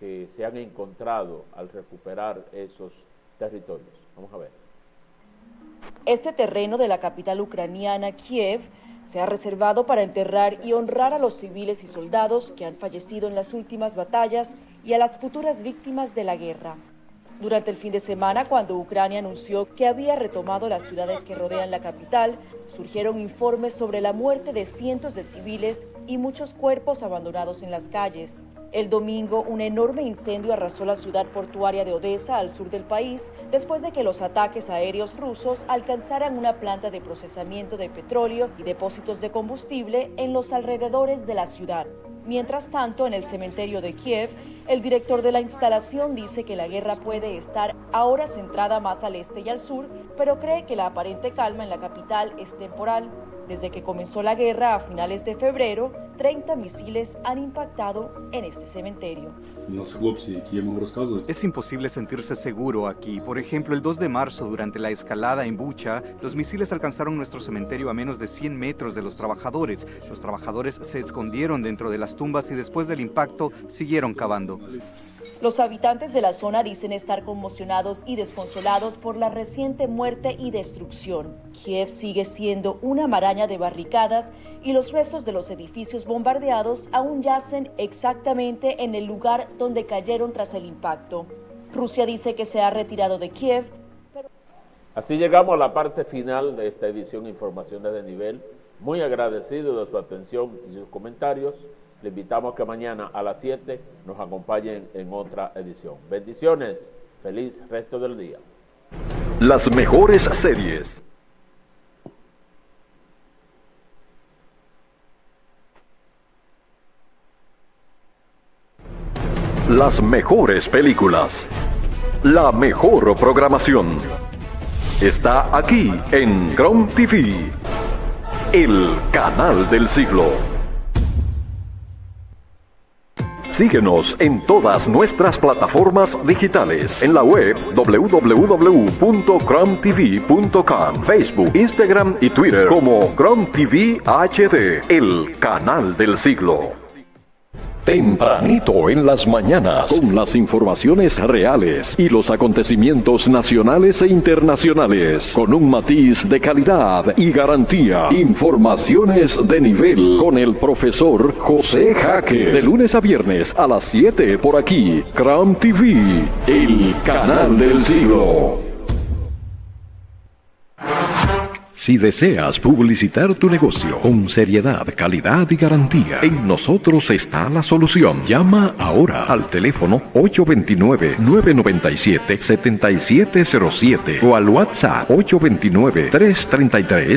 que se han encontrado al recuperar esos territorios. Vamos a ver. Este terreno de la capital ucraniana, Kiev, se ha reservado para enterrar y honrar a los civiles y soldados que han fallecido en las últimas batallas y a las futuras víctimas de la guerra. Durante el fin de semana, cuando Ucrania anunció que había retomado las ciudades que rodean la capital, surgieron informes sobre la muerte de cientos de civiles y muchos cuerpos abandonados en las calles. El domingo, un enorme incendio arrasó la ciudad portuaria de Odesa, al sur del país, después de que los ataques aéreos rusos alcanzaran una planta de procesamiento de petróleo y depósitos de combustible en los alrededores de la ciudad. Mientras tanto, en el cementerio de Kiev, el director de la instalación dice que la guerra puede estar ahora centrada más al este y al sur, pero cree que la aparente calma en la capital es temporal. Desde que comenzó la guerra a finales de febrero, 30 misiles han impactado en este cementerio. Es imposible sentirse seguro aquí. Por ejemplo, el 2 de marzo, durante la escalada en Bucha, los misiles alcanzaron nuestro cementerio a menos de 100 metros de los trabajadores. Los trabajadores se escondieron dentro de las tumbas y después del impacto siguieron cavando. Los habitantes de la zona dicen estar conmocionados y desconsolados por la reciente muerte y destrucción. Kiev sigue siendo una maraña de barricadas y los restos de los edificios bombardeados aún yacen exactamente en el lugar donde cayeron tras el impacto. Rusia dice que se ha retirado de Kiev. Así llegamos a la parte final de esta edición de Información de Nivel. Muy agradecido de su atención y sus comentarios. Le invitamos a que mañana a las 7 nos acompañen en otra edición. Bendiciones, feliz resto del día. Las mejores series. Las mejores películas. La mejor programación. Está aquí en Crom TV, el canal del siglo. Síguenos en todas nuestras plataformas digitales, en la web www.cromtv.com, Facebook, Instagram y Twitter como Crom TV HD, el canal del siglo. Tempranito en las mañanas, con las informaciones reales y los acontecimientos nacionales e internacionales, con un matiz de calidad y garantía. Informaciones de nivel con el profesor José Jaque, de lunes a viernes a las 7 por aquí. Crom TV, el canal del siglo. Si deseas publicitar tu negocio con seriedad, calidad y garantía, en nosotros está la solución. Llama ahora al teléfono 829-997-7707 o al WhatsApp 829-333-3333.